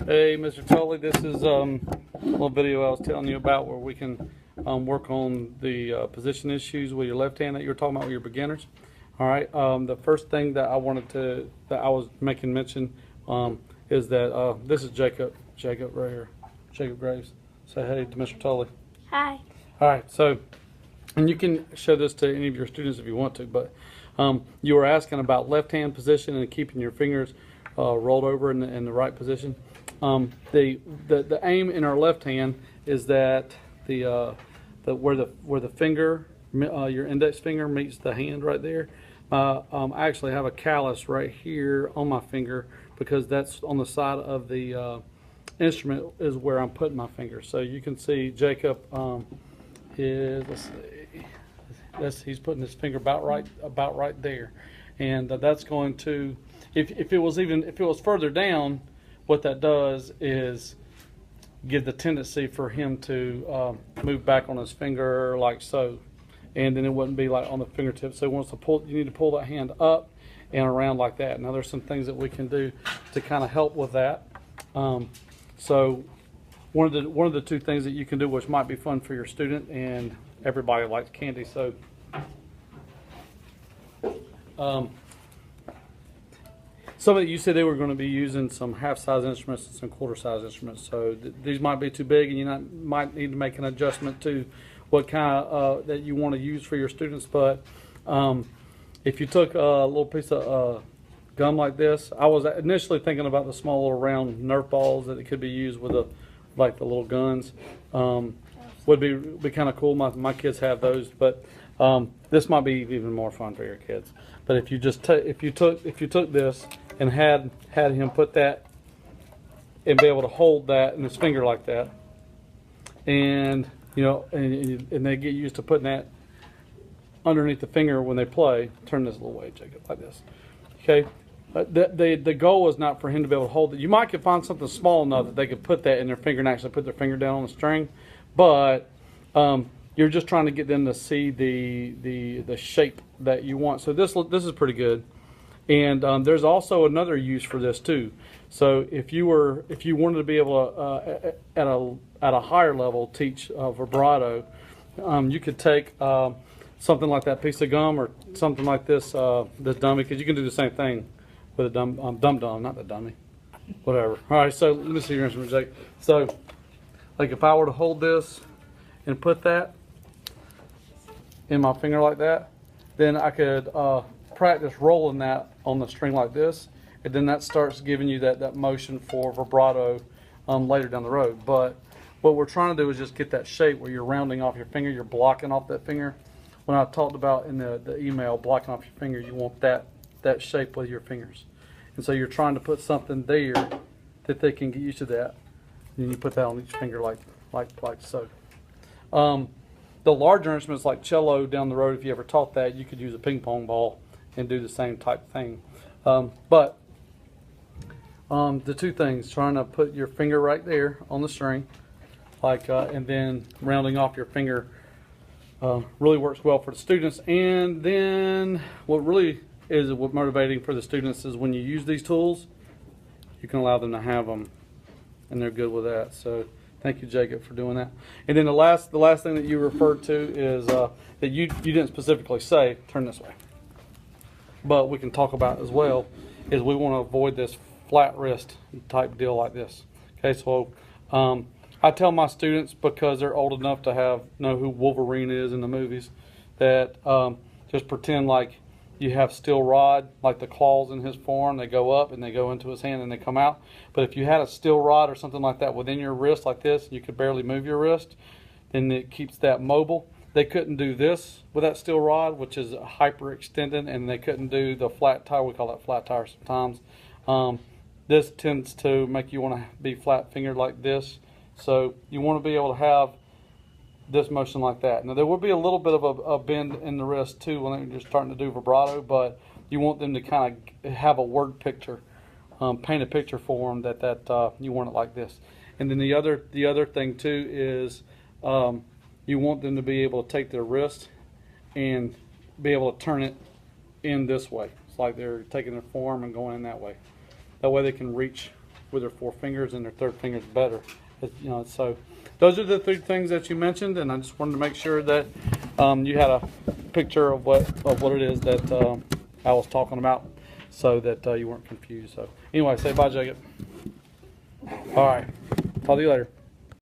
Hey, Mr. Tully, this is a little video I was telling you about where we can work on the position issues with your left hand that you were talking about with your beginners. All right, the first thing that I was making mention is that this is Jacob right here, Jacob Graves. Say hey to Mr. Tully. Hi. All right, so, and you can show this to any of your students if you want to, but you were asking about left hand position and keeping your fingers rolled over in the right position. The aim in our left hand is that where the finger, your index finger meets the hand right there. I actually have a callus right here on my finger because that's on the side of the instrument is where I'm putting my finger. So you can see Jacob let's see, he's putting his finger about right there, and that's going to, if it was further down, what that does is give the tendency for him to move back on his finger like so, and then it wouldn't be like on the fingertip. So you need to pull that hand up and around like that. Now there's some things that we can do to kind of help with that. So one of the two things that you can do, which might be fun for your student, and everybody likes candy, so some of you said they were going to be using some half-size instruments and some quarter-size instruments. So these might be too big, and you might need to make an adjustment to what kind of that you want to use for your students. But if you took a little piece of gum like this, I was initially thinking about the small little round Nerf balls that it could be used with like the little guns. Would be kind of cool. My kids have those, but this might be even more fun for your kids. But if you just if you took this and had him put that and be able to hold that in his finger like that, and and they get used to putting that underneath the finger when they play. Turn this a little way, Jacob, like this. Okay. The goal is not for him to be able to hold it. You might could find something small enough that they could put that in their finger and actually put their finger down on the string, but you're just trying to get them to see the shape that you want. So this is pretty good. And there's also another use for this too. So if you wanted to be able to at a higher level teach vibrato, you could take something like that piece of gum or something like this dummy, because you can do the same thing with a dum not the dummy, whatever. All right, so let me see your instrument, Jake. So like if I were to hold this and put that in my finger like that, then I could practice rolling that on the string like this, and then that starts giving you that motion for vibrato later down the road. But what we're trying to do is just get that shape where you're rounding off your finger, you're blocking off that finger. When I talked about in the email blocking off your finger, you want that shape with your fingers, and so you're trying to put something there that they can get used to that, and you put that on each finger like so. The larger instruments like cello down the road, if you ever taught that, you could use a ping pong ball and do the same type thing. But the two things, trying to put your finger right there on the string, and then rounding off your finger, really works well for the students. And then what motivating for the students is when you use these tools, you can allow them to have them, and they're good with that. So thank you, Jacob, for doing that. And then the last thing that you referred to is that you didn't specifically say, turn this way, but we can talk about as well, is we want to avoid this flat wrist type deal like this. Okay, so I tell my students, because they're old enough to know who Wolverine is in the movies, that just pretend like you have steel rod, like the claws in his form. They go up and they go into his hand and they come out. But if you had a steel rod or something like that within your wrist like this, you could barely move your wrist, then it keeps that mobile. They couldn't do this with that steel rod, which is hyperextended, and they couldn't do the flat tire. We call that flat tire sometimes. This tends to make you want to be flat fingered like this. So you want to be able to have this motion like that. Now there will be a little bit of a bend in the wrist too when you're starting to do vibrato, but you want them to kind of have a word picture, paint a picture for them that you want it like this. And then the other thing too is you want them to be able to take their wrist and be able to turn it in this way. It's like they're taking their form and going in that way. That way they can reach with their 4 fingers, and their 3rd finger's better. You know, so those are the 3 things that you mentioned, and I just wanted to make sure that you had a picture of what it is that I was talking about, so that you weren't confused. So anyway, say bye, Jacob. All right, talk to you later.